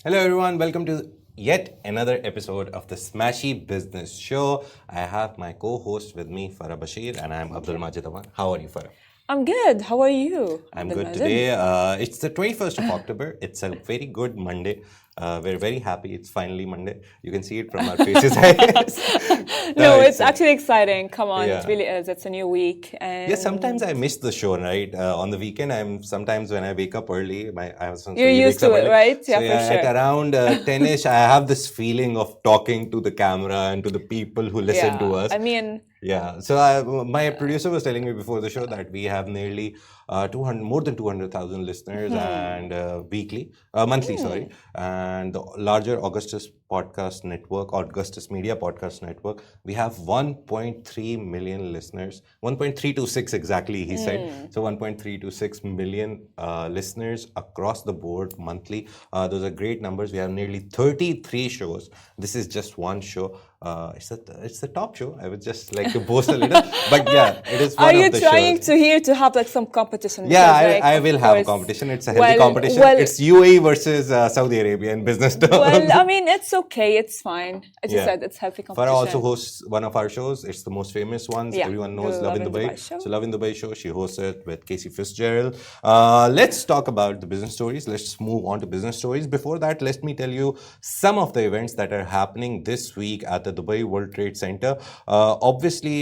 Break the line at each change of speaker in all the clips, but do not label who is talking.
Hello, everyone. Welcome to yet another episode of the Smashy Business Show. I have my co-host with me, Farah Bashir, and I'm Abdul Majid Aman. How are you, Farah?
I'm good. How are you?
I'm
Abdul
good
Majid?
today. It's the 21st of October. It's a very good Monday. We're very happy. It's finally Monday. You can see it from our faces.
No, it's actually exciting. Come on,
Yeah.
it really is. It's a new week, and
Yeah, sometimes I miss the show, right? On the weekend, sometimes when I wake up early, I have some
you're used to it, right?
So
Yeah, for sure.
at around 10ish, I have this feeling of talking to the camera and to the people who listen to us.
I mean,
Yeah, so my producer was telling me before the show that we have nearly 200, more than 200,000 listeners and monthly, sorry, and the larger Augustus podcast network, Augustus Media podcast network, we have 1.3 million listeners, 1.326 exactly, he said. So 1.326 million listeners across the board monthly. Those are great numbers. We have nearly 33 shows. This is just one show. It's the top show. I would just like to boast a little, but yeah, it is one
are you
of the
trying
shows.
to have like some competition?
Yeah,
Because, like,
I
of
will have a
course-
competition. It's a healthy
Well,
competition.
well-
It's UAE versus Saudi Arabia in business terms.
Well, I mean, it's okay. It's fine. As you
Yeah.
said, it's healthy competition.
Farah also hosts one of our shows. It's the most famous ones.
Yeah,
Everyone knows
the
Love in
Love in
Dubai.
Dubai show.
So Love in Dubai show, she hosts it with Casey Fitzgerald. Let's talk about the business stories. Let's move on to business stories. Before that, let me tell you some of the events that are happening this week at the Dubai World Trade Center. Obviously,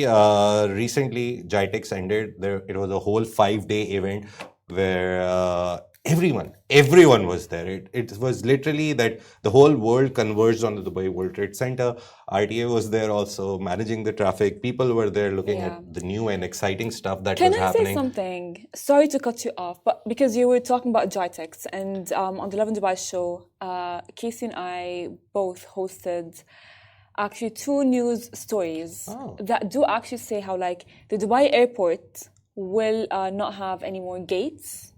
recently, GITEX ended. It was a whole 5-day event where everyone was there. It was literally that the whole world converged on the Dubai World Trade Center. RTA was there also managing the traffic. People were there looking at the new and exciting stuff that
Can
was
I
happening.
say something? Sorry to cut you off, but because you were talking about GITEX and on the Love in Dubai show, Casey and I both hosted actually 2 news stories that do actually say how like the Dubai airport will not have any more gates.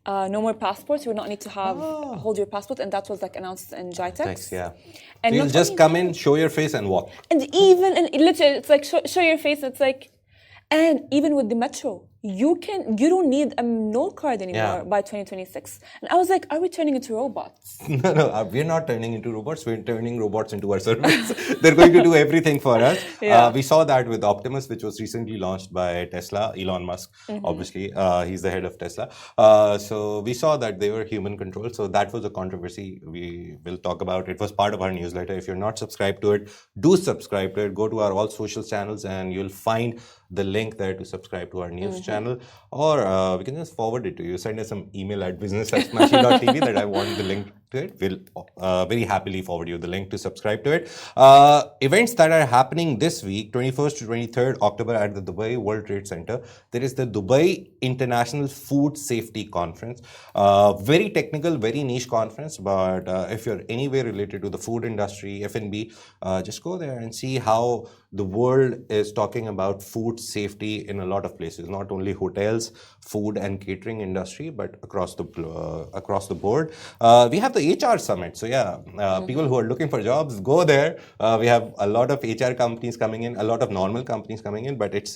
No more passports. You will not need to hold your passport, and that was like announced in GITEX.
Thanks, yeah.
And
So you'll
not
just
only
come
that-
in, show your face, and walk.
and literally, it's like show your face. It's like, and even with the metro, you don't need a no card anymore by 2026. And I was like, are we turning into robots?
No, we're not turning into robots. We're turning robots into our servants. They're going to do everything for us.
Yeah.
We saw that with Optimus, which was recently launched by Tesla, Elon Musk. Obviously, he's the head of Tesla. So we saw that they were human controlled. So that was a controversy. We will talk about. It was part of our newsletter. If you're not subscribed to it, do subscribe to it. Go to our all social channels and you'll find the link there to subscribe to our news channel, or we can just forward it to you. Send us some email at business@smashy.tv that I want the link to it. We'll very happily forward you the link to subscribe to it. Events that are happening this week, 21st to 23rd October at the Dubai World Trade Center. There is the Dubai International Food Safety Conference. Very technical, very niche conference, but if you're anywhere related to the food industry, F&B, just go there and see how the world is talking about food safety in a lot of places, not only hotels, food and catering industry, but across the board. We have the HR summit. So people who are looking for jobs, go there. We have a lot of HR companies coming in, a lot of normal companies coming in, but it's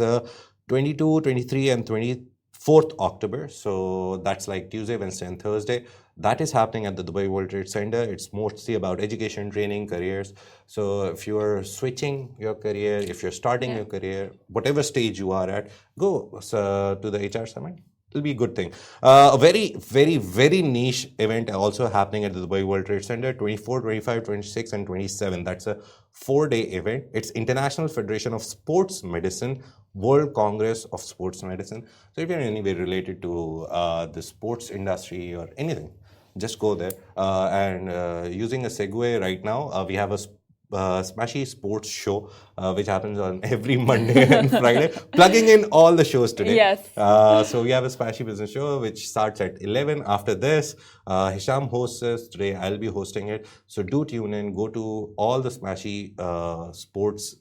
22, 23 and 24th October. So that's like Tuesday, Wednesday and Thursday. That is happening at the Dubai World Trade Center. It's mostly about education, training, careers. So if you're switching your career, if you're starting your career, whatever stage you are at, go to the HR summit. It'll be a good thing. A very, very, very niche event also happening at the Dubai World Trade Center, 24, 25, 26, and 27. That's a 4-day event. It's International Federation of Sports Medicine, World Congress of Sports Medicine. So if you're in any way related to the sports industry or anything, just go there. And using a segue right now, we have a Smashy Sports Show, which happens on every Monday and Friday, plugging in all the shows today.
Yes.
So we have a Smashy Business Show, which starts at 11. After this, Hisham hosts us. Today, I'll be hosting it. So do tune in. Go to all the Smashy Sports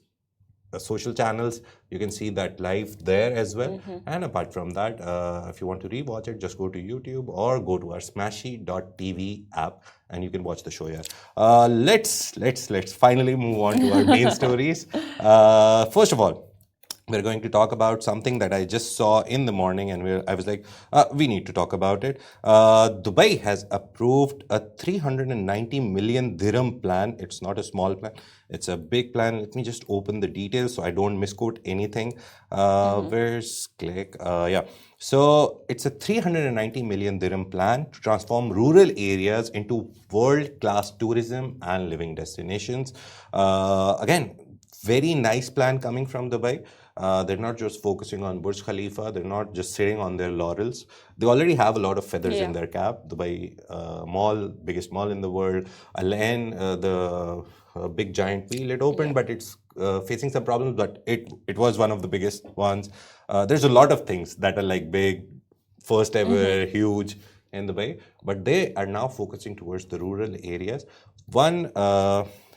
social channels. You can see that live there as well. And apart from that, if you want to rewatch it, just go to YouTube or go to our smashy.tv app and you can watch the show here. Let's finally move on to our main stories. First of all, we're going to talk about something that I just saw in the morning, and I was like, we need to talk about it. Dubai has approved a 390 million dirham plan. It's not a small plan, it's a big plan. Let me just open the details so I don't misquote anything. Where's click? Yeah. So it's a 390 million dirham plan to transform rural areas into world-class tourism and living destinations. Again, very nice plan coming from Dubai. They're not just focusing on Burj Khalifa. They're not just sitting on their laurels. They already have a lot of feathers in their cap. Dubai Mall, biggest mall in the world. Al Ain, the big giant wheel, it opened, but it's facing some problems. But it was one of the biggest ones. There's a lot of things that are like big, first ever, huge in Dubai. But they are now focusing towards the rural areas. One.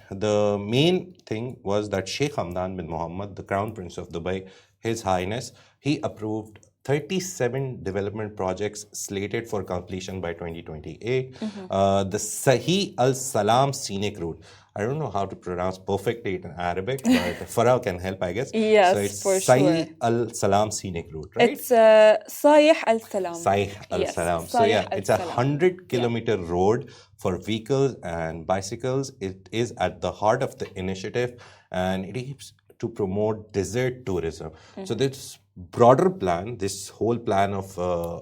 The main thing was that Sheikh Hamdan bin Mohammed, the Crown Prince of Dubai, His Highness, he approved 37 development projects slated for completion by 2028. The Sahi Al Salam scenic route. I don't know how to pronounce perfectly in Arabic, but Farah can help, I guess.
Yes,
so it's
for
Sahi
sure.
Al Salam scenic route, right?
It's Sayh Al Salam.
Saih Al Salam. So yeah, it's a 100-kilometer road for vehicles and bicycles. It is at the heart of the initiative, and it aims to promote desert tourism. So this broader plan, this whole plan of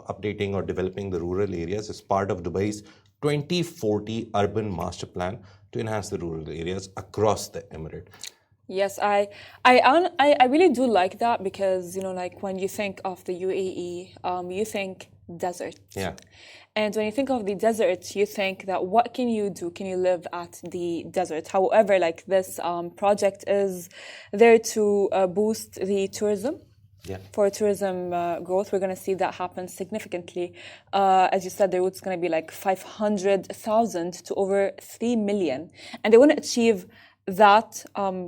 updating or developing the rural areas is part of Dubai's 2040 urban master plan to enhance the rural areas across the emirate.
Yes, I really do like that because, you know, like when you think of the UAE, you think desert.
Yeah.
And when you think of the desert, you think that what can you do? Can you live at the desert? However, like this project is there to boost the tourism.
Yeah.
For tourism growth, we're going to see that happen significantly. As you said, the route's going to be like 500,000 to over 3 million. And they want to achieve that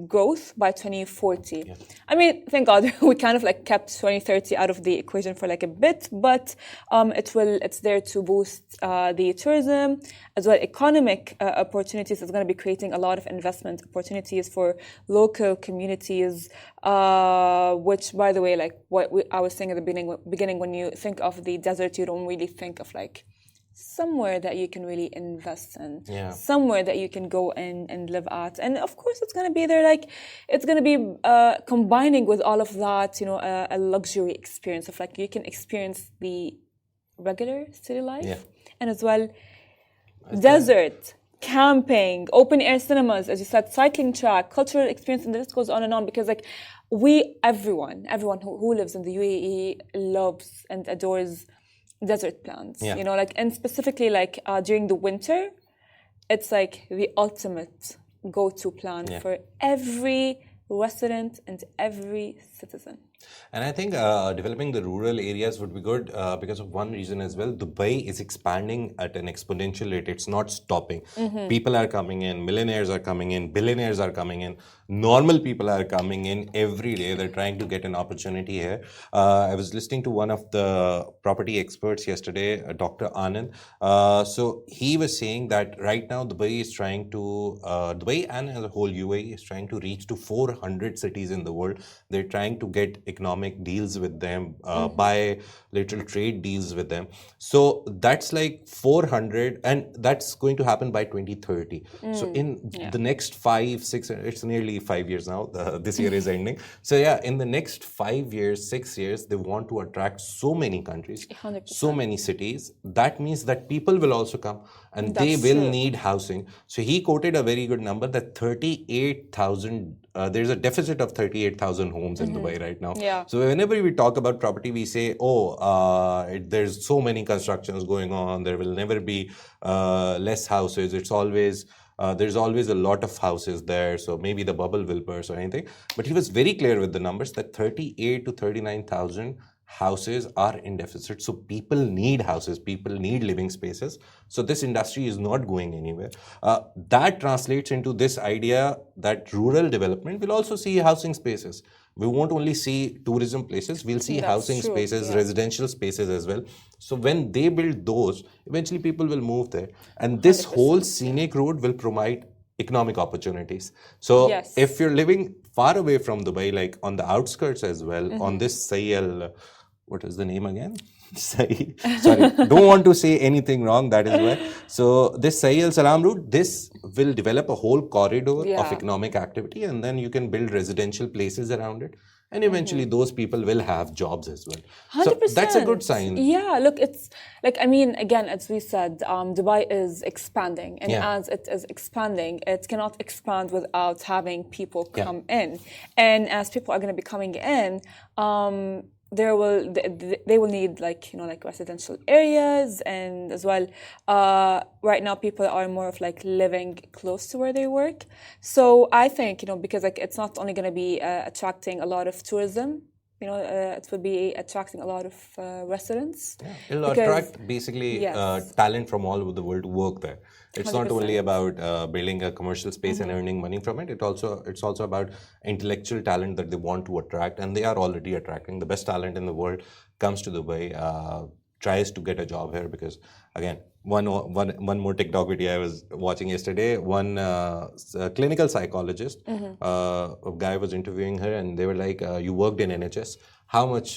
growth by 2040. Yeah. I mean, thank God we kind of like kept 2030 out of the equation for like a bit, but it's there to boost the tourism as well. Economic opportunities is going to be creating a lot of investment opportunities for local communities, which, by the way, like I was saying at the beginning, when you think of the desert, you don't really think of like somewhere that you can really invest in, somewhere that you can go in and live at. And of course, it's going to be there, like, it's going to be combining with all of that, you know, a luxury experience of like, you can experience the regular city life and as well desert, camping, open air cinemas, as you said, cycling track, cultural experience, and the list goes on and on because like everyone who lives in the UAE loves and adores desert plans, you know, like, and specifically like during the winter, it's like the ultimate go-to plan for every resident and every citizen.
And I think developing the rural areas would be good because of one reason as well. Dubai is expanding at an exponential rate. It's not stopping. People are coming in, millionaires are coming in, billionaires are coming in, normal people are coming in every day. They're trying to get an opportunity here. I was listening to one of the property experts yesterday, Dr. Anand. So he was saying that right now Dubai is trying to, Dubai and as a whole UAE is trying to reach to 400 cities in the world. They're trying to get economic deals with them, bilateral trade deals with them. So that's like 400, and that's going to happen by 2030. So in the next 5, 6, it's nearly 5 years now. This year is ending. So yeah, in the next 5 years, 6 years, they want to attract so many countries,
100%.
so many cities. That means that people will also come and they will need housing. So he quoted a very good number that 38,000, there's a deficit of 38,000 homes in Dubai right now. So whenever we talk about property, we say, there's so many constructions going on. There will never be less houses. It's always, there's always a lot of houses there. So maybe the bubble will burst or anything. But he was very clear with the numbers that 38 to 39,000 houses are in deficit. So people need houses, people need living spaces. So this industry is not going anywhere. That translates into this idea that rural development will also see housing spaces. We won't only see tourism places, we'll see housing spaces, residential spaces as well. So when they build those, eventually people will move there. And this 100%, whole scenic road will provide economic opportunities. So
Yes.
if you're living far away from Dubai, like on the outskirts as well, on this Swvl, what is the name again? Sorry, don't want to say anything wrong. That is why. So this Swvl Salam route, this will develop a whole corridor of
Yeah.
economic activity, and then you can build residential places around it. And eventually, those people will have jobs as well.
100%.
So that's a good sign.
Yeah, look, it's like, I mean, again, as we said, Dubai is expanding. And
Yeah.
as it is expanding, it cannot expand without having people come in. And as people are going to be coming in, they will need like, you know, like residential areas, and as well right now people are more of like living close to where they work. So I think, you know, because like it's not only going to be attracting a lot of tourism, you know, it will be attracting a lot of residents.
Yeah. It'll attract basically
Yes.
talent from all over the world to work there. It's not
100%.
only about building a commercial space and earning money from it. It's also about intellectual talent that they want to attract, and they are already attracting. The best talent in the world comes to Dubai, tries to get a job here because, again, one more TikTok video I was watching yesterday. One clinical psychologist, a guy was interviewing her, and they were like, "You worked in NHS. How much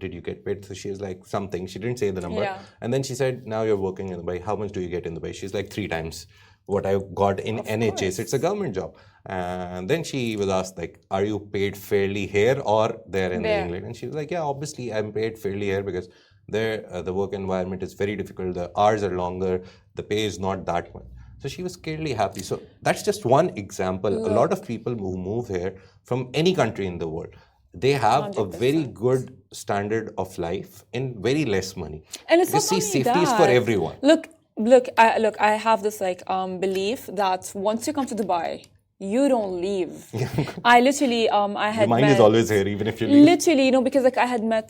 did you get paid?" So she was like, "Something." She didn't say the number.
Yeah.
And then she said, "Now you're working in Dubai. How much do you get in Dubai?" She's like, 3 times what I got in NHS. It's a government job. And then she was asked, like, "Are you paid fairly here or there in
There.
England?" And she was like, "Yeah, obviously I'm paid fairly here because there the work environment is very difficult. The hours are longer. The pay is not that much." So she was clearly happy. So that's just one example. A lot of people who move here from any country in the world, they have a very good standard of life in very less money.
And it's
Because
not only
safety is for
that.
everyone.
Look, I have this like belief that once you come to Dubai, you don't leave. I literally I had
Your mind
met,
is always here, even if you leave.
literally, you know, because like I had met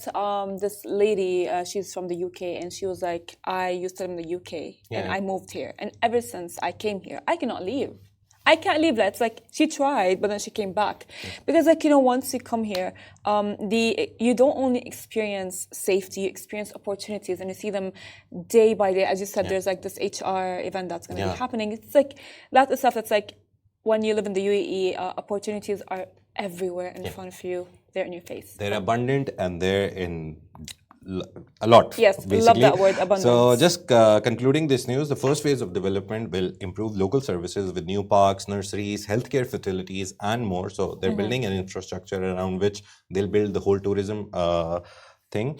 this lady, she's from the UK, and she was like, I used to live in the UK and I moved here, and ever since I came here, I cannot leave. I can't leave that. It's like she tried, but then she came back. Because like, you know, once you come here, you don't only experience safety, you experience opportunities, and you see them day by day. As you said, there's like this HR event that's going to be happening. It's like that is stuff that's like when you live in the UAE, opportunities are everywhere in front of you. They're in your face.
They're abundant and they're in a lot.
Yes,
basically.
love that word, abundance.
So just concluding this news, the first phase of development will improve local services with new parks, nurseries, healthcare facilities, and more. So they're building an infrastructure around which they'll build the whole tourism thing.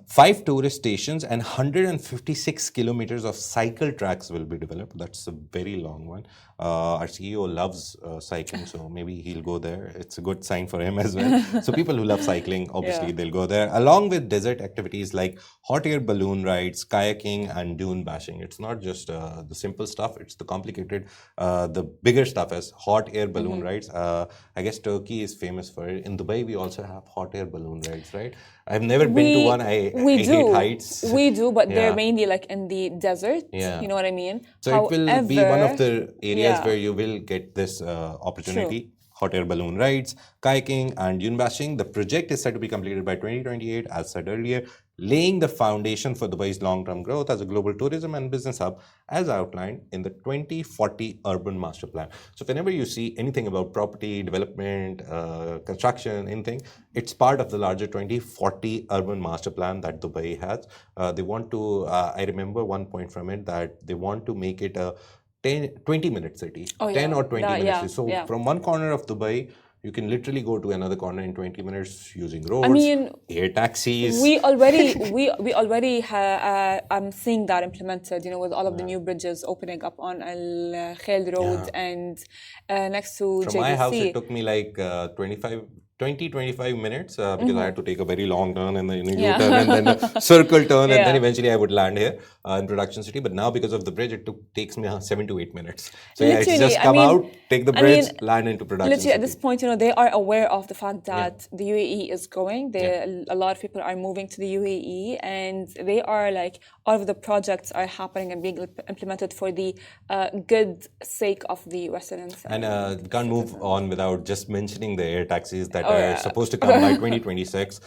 5 tourist stations and 156 kilometers of cycle tracks will be developed. That's a very long one. Our CEO loves cycling, so maybe he'll go there. It's a good sign for him as well. So people who love cycling, obviously they'll go there, along with desert activities like hot air balloon rides, kayaking, and dune bashing. It's not just the simple stuff, it's the complicated, the bigger stuff as hot air balloon rides. I guess Turkey is famous for it. In Dubai, we also have hot air balloon rides, right? I've never been to one. I hate heights.
We do, but they're mainly like in the desert.
Yeah.
You know what I mean?
So it will be one of the areas where you will get this opportunity.
True.
Hot air balloon rides, kayaking, and dune bashing. The project is set to be completed by 2028, as said earlier, laying the foundation for Dubai's long-term growth as a global tourism and business hub, as outlined in the 2040 Urban Master Plan. So whenever you see anything about property, development, construction, anything, it's part of the larger 2040 Urban Master Plan that Dubai has. They want to, I remember one point from it, that they want to make it a 20-minute city, 10 or 20 minutes. So from one corner of Dubai, you can literally go to another corner in 20 minutes using roads, air taxis.
We already I'm seeing that implemented, you know, with all of the new bridges opening up on Al Khail Road and next to JDC.
From my house, it took me like 25 minutes because I had to take a very long turn and then a U-turn and then a circle turn and then eventually I would land here in Production City. But now because of the bridge, it takes me 7 to 8 minutes. So yeah, it's just come out, take the bridge, land into Production
Literally
City.
at this point, you know, they are aware of the fact that the UAE is growing. A lot of people are moving to the UAE, and they are like, all of the projects are happening and being implemented for the good sake of the residents.
And can't move on without just mentioning the air taxis that are supposed to come by 2026.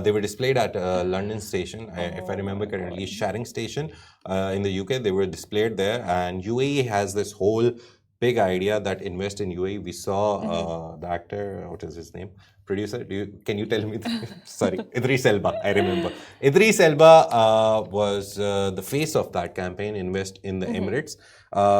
They were displayed at London Station, if I remember correctly, Charing Station in the UK. They were displayed there, and UAE has this whole big idea that invest in UAE. We saw the actor, what is his name? Producer, can you tell me? Sorry, Idris Elba, I remember. Idris Elba was the face of that campaign, Invest in the Emirates.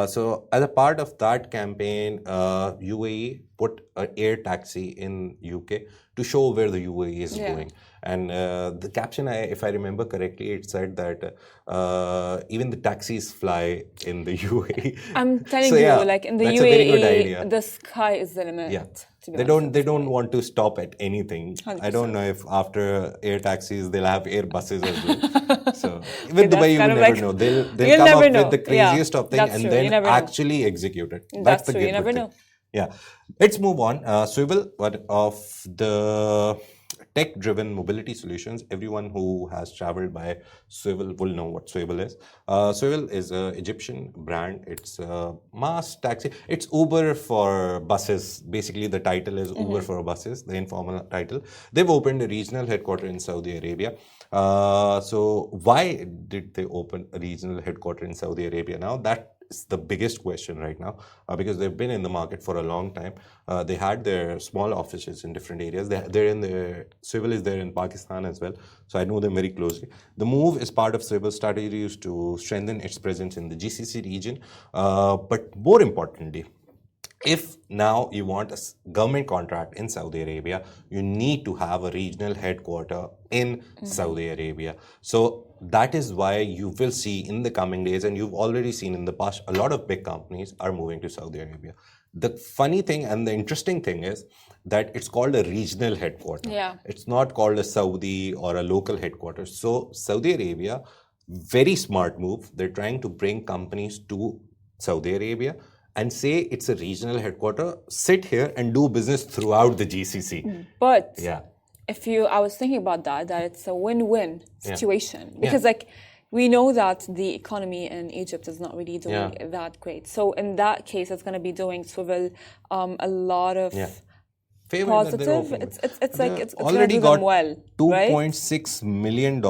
So as a part of that campaign, UAE put an air taxi in UK to show where the UAE is going. And the caption, if I remember correctly, it said that even the taxis fly in the UAE.
I'm telling you, like in the
that's a very good idea.
UAE, the sky is the limit.
Yeah. They don't want to stop at anything.
100%.
I don't know if after air taxis they'll have air buses as well. So with Dubai you will never know. They'll come up with the craziest of things and then actually execute it.
That's true.
The
You never know.
Yeah. Let's move on. Swvl, one of the tech-driven mobility solutions. Everyone who has traveled by Swvl will know what Swvl is. Swvl is an Egyptian brand. It's a mass taxi. It's Uber for buses. Basically, the title is Uber for buses, the informal title. They've opened a regional headquarters in Saudi Arabia. So why did they open a regional headquarters in Saudi Arabia now? That is the biggest question right now because they've been in the market for a long time. They had their small offices in different areas. They're in the Swvl is there in Pakistan as well. So I know them very closely. The move is part of Swvl's strategies to strengthen its presence in the GCC region. But more importantly, if now you want a government contract in Saudi Arabia, you need to have a regional headquarter in Saudi Arabia. So that is why you will see in the coming days, and you've already seen in the past, a lot of big companies are moving to Saudi Arabia. The funny thing and the interesting thing is that it's called a regional headquarter.
Yeah.
It's not called a Saudi or a local headquarters. So Saudi Arabia, very smart move. They're trying to bring companies to Saudi Arabia and say it's a regional headquarter, sit here and do business throughout the GCC.
But
yeah,
I was thinking about that it's a win-win situation because like we know that the economy in Egypt is not really doing that great. So in that case, it's going to be doing Swvl a lot of positive. It's like it's
already
got
well, $2.6 million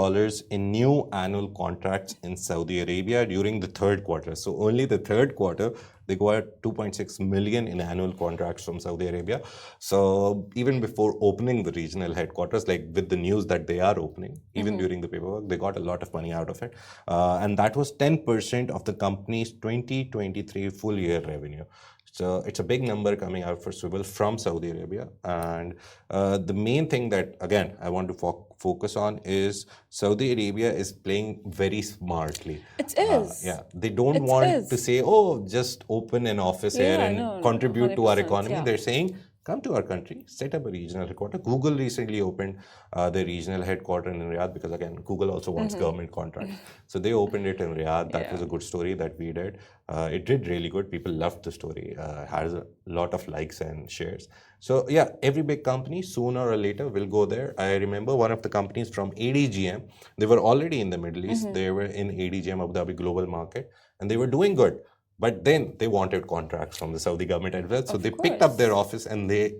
in new annual contracts in Saudi Arabia during the third quarter. So only the third quarter, they got 2.6 million in annual contracts from Saudi Arabia. So even before opening the regional headquarters, like with the news that they are opening, even during the paperwork, they got a lot of money out of it. And that was 10% of the company's 2023 full year revenue. So it's a big number coming out for Swvl from Saudi Arabia. And the main thing that, again, I want to focus on is Saudi Arabia is playing very smartly.
It is.
They don't want to say, oh, just open an office here and contribute to our economy. They're saying, come to our country, set up a regional headquarters. Google recently opened the regional headquarters in Riyadh because, again, Google also wants government contracts. So they opened it in Riyadh. That was a good story that we did. It did really good. People loved the story. Has a lot of likes and shares. So yeah, every big company sooner or later will go there. I remember one of the companies from ADGM. They were already in the Middle East. They were in ADGM, Abu Dhabi Global Market, and they were doing good. But then they wanted contracts from the Saudi government as well. So they picked up their office and they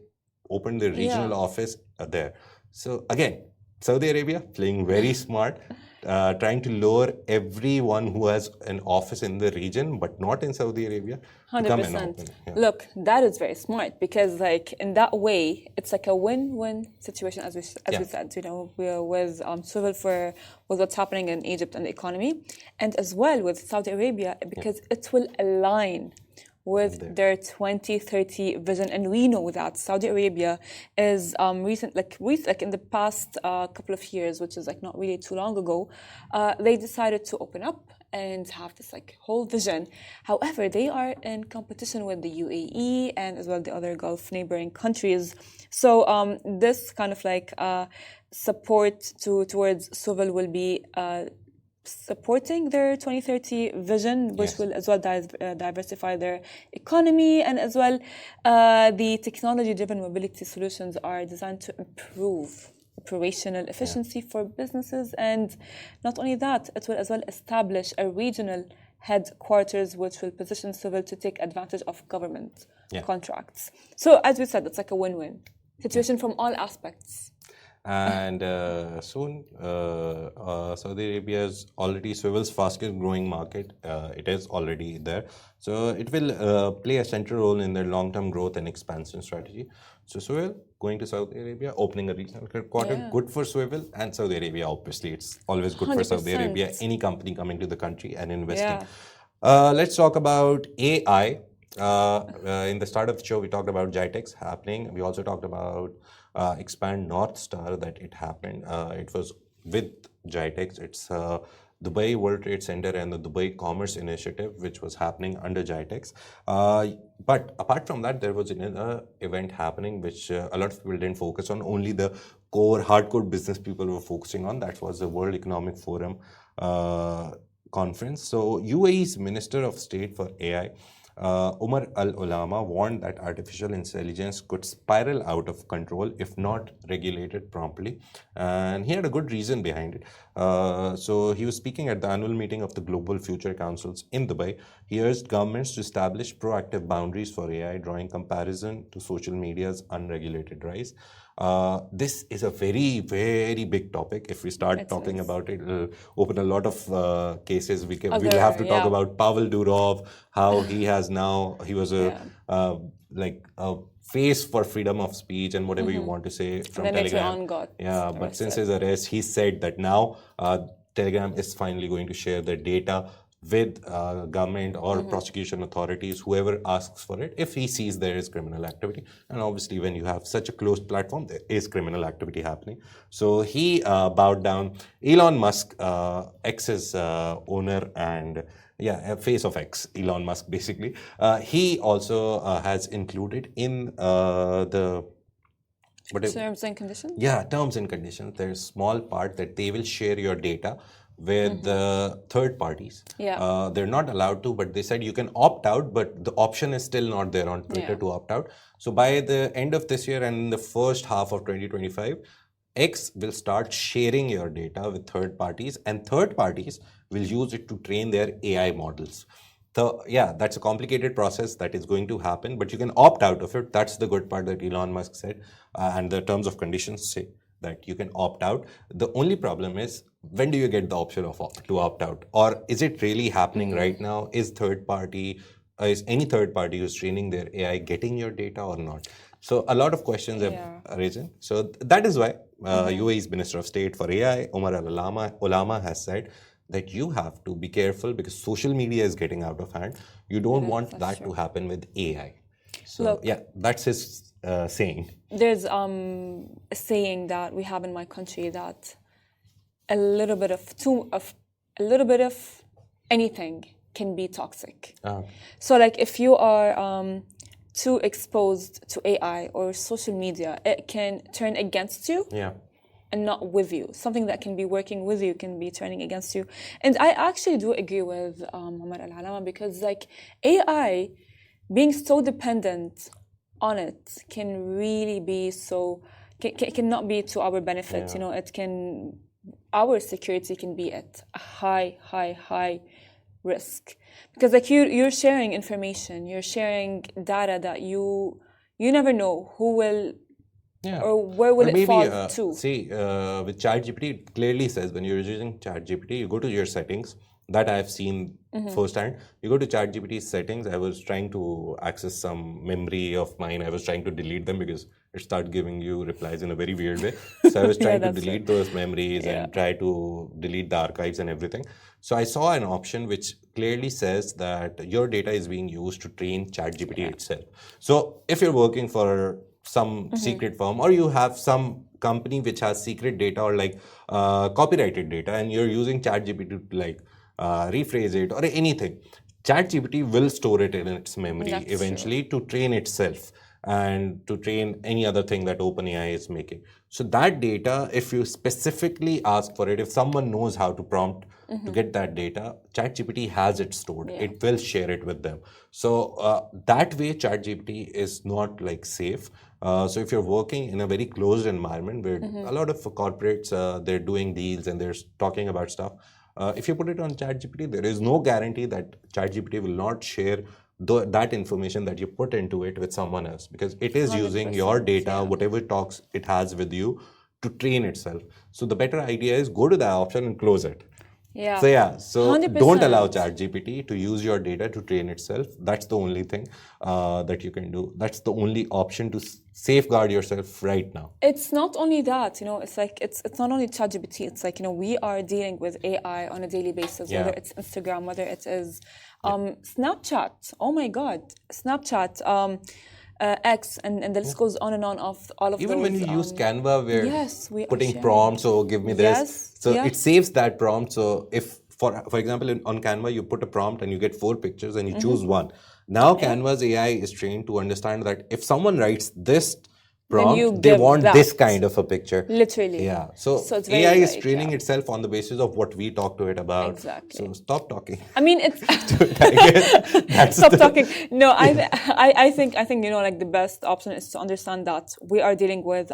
opened their regional office there. So again, Saudi Arabia playing very smart, trying to lure everyone who has an office in the region, but not in Saudi Arabia,
100%.
to come and open.
Look, that is very smart because like in that way, it's like a win-win situation as we said, you know, with Swvl with what's happening in Egypt and the economy, and as well with Saudi Arabia because it will align with their 2030 vision, and we know that Saudi Arabia is like in the past couple of years, which is like not really too long ago, they decided to open up and have this like whole vision. However, they are in competition with the UAE and as well the other Gulf neighboring countries. So this kind of like support towards Swvl will be supporting their 2030 vision, which will as well diversify their economy, and as well the technology-driven mobility solutions are designed to improve operational efficiency for businesses, and not only that, it will as well establish a regional headquarters which will position Swvl to take advantage of government contracts. So as we said, it's like a win-win situation from all aspects.
And soon, Saudi Arabia is already Swvl's fastest growing market. It is already there. So it will play a central role in their long-term growth and expansion strategy. So Swvl going to Saudi Arabia, opening a regional headquarter, good for Swvl and Saudi Arabia. Obviously, it's always good for Saudi
100%.
Arabia. Any company coming to the country and investing.
Yeah.
Let's talk about AI. In the start of the show, we talked about GITEX happening. We also talked about Expand North Star, that it happened. It was with GITEX. It's Dubai World Trade Center and the Dubai Commerce Initiative, which was happening under GITEX. But apart from that, there was another event happening, which a lot of people didn't focus on. Only the core, hardcore business people were focusing on. That was the World Economic Forum conference. So UAE's Minister of State for AI, Umar Al-Ulama, warned that artificial intelligence could spiral out of control if not regulated promptly. And he had a good reason behind it. So he was speaking at the annual meeting of the Global Future Councils in Dubai. He urged governments to establish proactive boundaries for AI, drawing comparison to social media's unregulated rise. This is a very, very big topic. If we start talking about it, it'll open a lot of cases. We'll have to talk about Pavel Durov, how he has now, he was a face for freedom of speech and whatever you want to say from Telegram. But since his arrest, he said that now Telegram is finally going to share their data with government or prosecution authorities, whoever asks for it, if he sees there is criminal activity. And obviously, when you have such a closed platform, there is criminal activity happening. So he bowed down. Elon Musk, X's owner and face of X, Elon Musk, basically. He also has included in the
terms and conditions?
Yeah, terms and conditions. There's a small part that they will share your data with the third parties. They're not allowed to, but they said you can opt out, but the option is still not there on Twitter to opt out. So by the end of this year and in the first half of 2025, X will start sharing your data with third parties, and third parties will use it to train their AI models. So that's a complicated process that is going to happen, but you can opt out of it. That's the good part that Elon Musk said, and the terms of conditions say that you can opt out. The only problem is, when do you get the option to opt out? Or is it really happening right now? Is any third party who's training their AI getting your data or not? So a lot of questions have arisen. So that is why UAE's Minister of State for AI, Umar Al-Ulama, has said that you have to be careful because social media is getting out of hand. You don't want that to happen with AI. So that's his saying.
There's a saying that we have in my country that a little bit of anything can be toxic. So like if you are too exposed to AI or social media, it can turn against you. And not with you. Something that can be working with you can be turning against you. And I actually do agree with Umar Al-Alama, because like AI, being so dependent on it can really be cannot be to our benefit. You know, our security can be at a high risk. Because like you're sharing information, you're sharing data that you never know who will or where will it fall to?
See, with ChatGPT, it clearly says when you're using ChatGPT, you go to your settings. That I've seen firsthand. You go to ChatGPT's settings. I was trying to access some memory of mine. I was trying to delete them because it started giving you replies in a very weird way. So I was trying to delete those memories and try to delete the archives and everything. So I saw an option which clearly says that your data is being used to train ChatGPT itself. So if you're working for some secret firm, or you have some company which has secret data or like copyrighted data, and you're using ChatGPT to like rephrase it or anything, ChatGPT will store it in its memory eventually to train itself and to train any other thing that OpenAI is making. So that data, if you specifically ask for it, if someone knows how to prompt to get that data, ChatGPT has it stored. It will share it with them. So that way, ChatGPT is not like safe. So if you're working in a very closed environment where a lot of corporates, they're doing deals and they're talking about stuff, if you put it on ChatGPT, there is no guarantee that ChatGPT will not share that information that you put into it with someone else, because it is 100%, using your data, whatever talks it has with you, to train itself. So the better idea is go to that option and close it.
Yeah.
So
100%.
don't allow ChatGPT to use your data to train itself. That's the only thing that you can do. That's the only option to safeguard yourself right now.
It's not only that, it's like it's not only ChatGPT. It's like we are dealing with AI on a daily basis.
Yeah.
Whether it's Instagram, whether it is Snapchat. Oh my God, Snapchat. X and the list goes on and on of all of
Even
those.
when you use Canva, we're
yes, we are
putting
sharing.
prompts, so give me this.
Yes,
So
yeah.
it saves that prompt. So if, for example, on Canva, you put a prompt and you get 4 pictures and you choose one. Now Canva's AI is trained to understand that if someone writes this prompt, they want this kind of a picture.
Literally.
Yeah. So
it's
AI
very
is training itself on the basis of what we talk to it about.
Exactly.
So stop talking.
I mean, it's
That's
stop talking. No, I think like the best option is to understand that we are dealing with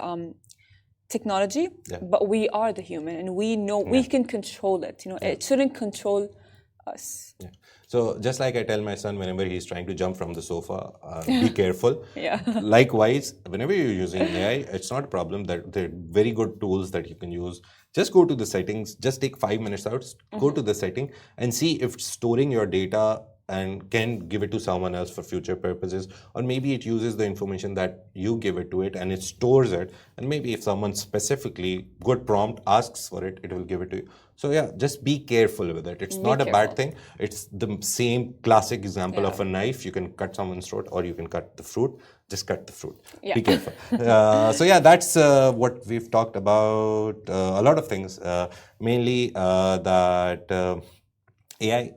technology, but we are the human, and we know we can control it. It shouldn't control us.
Yeah. So just like I tell my son whenever he's trying to jump from the sofa, be careful.
Yeah.
Likewise, whenever you're using AI, it's not a problem. There are very good tools that you can use. Just go to the settings. Just take 5 minutes out. Go to the setting and see if storing your data and can give it to someone else for future purposes, or maybe it uses the information that you give it to it and it stores it, and maybe if someone specifically good prompt asks for it, it will give it to you. So yeah, just be careful with it. It's not a bad thing. It's the same classic example of a knife. You can cut someone's throat or you can cut the fruit. Just cut the fruit. Be careful. So yeah, that's what we've talked about. A lot of things, mainly that AI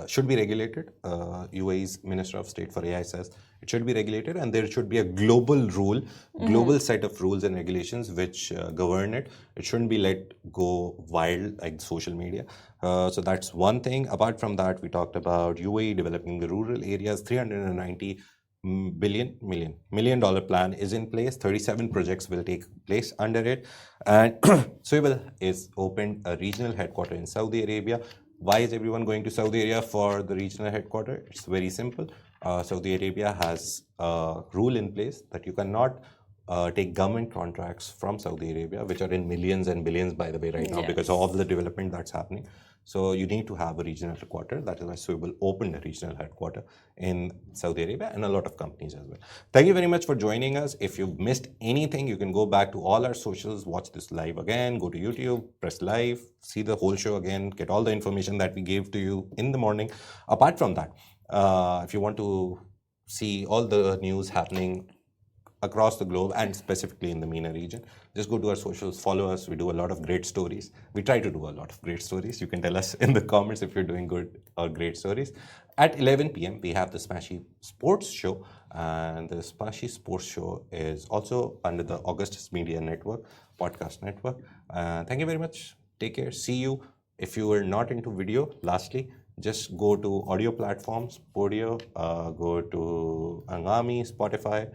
should be regulated. UAE's Minister of State for AI says it should be regulated, and there should be a global rule, global set of rules and regulations which govern it. It shouldn't be let go wild like social media. So that's one thing. Apart from that, we talked about UAE developing the rural areas. $390 million plan is in place. 37 projects will take place under it, and Swvl is opened a regional headquarters in Saudi Arabia. Why is everyone going to Saudi Arabia for the regional headquarters? It's very simple. Saudi Arabia has a rule in place that you cannot take government contracts from Saudi Arabia, which are in millions and billions, by the way, right now, because of all the development that's happening. So you need to have a regional headquarters. That is why Swvl opened a regional headquarters in Saudi Arabia, and a lot of companies as well. Thank you very much for joining us. If you've missed anything, you can go back to all our socials, watch this live again, go to YouTube, press live, see the whole show again, get all the information that we gave to you in the morning. Apart from that, if you want to see all the news happening across the globe and specifically in the MENA region, just go to our socials, follow us. We do a lot of great stories. We try to do a lot of great stories. You can tell us in the comments if you're doing good or great stories. At 11 p.m., we have the Smashy Sports Show, and the Smashy Sports Show is also under the Augustus Media Network, podcast network. Thank you very much. Take care. See you. If you are not into video, lastly, just go to audio platforms, Podio, go to Angami, Spotify.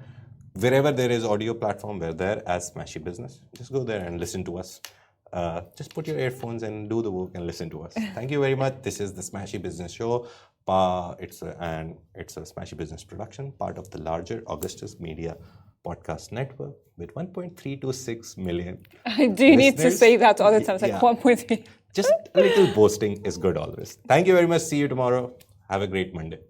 Wherever there is audio platform, we're there as Smashy Business. Just go there and listen to us. Just put your earphones and do the work and listen to us. Thank you very much. This is the Smashy Business Show. It's a Smashy Business production, part of the larger Augustus Media podcast network with 1.326 million.
I do need to say that all the time. It's like 1.3.
Just a little boasting is good always. Thank you very much. See you tomorrow. Have a great Monday.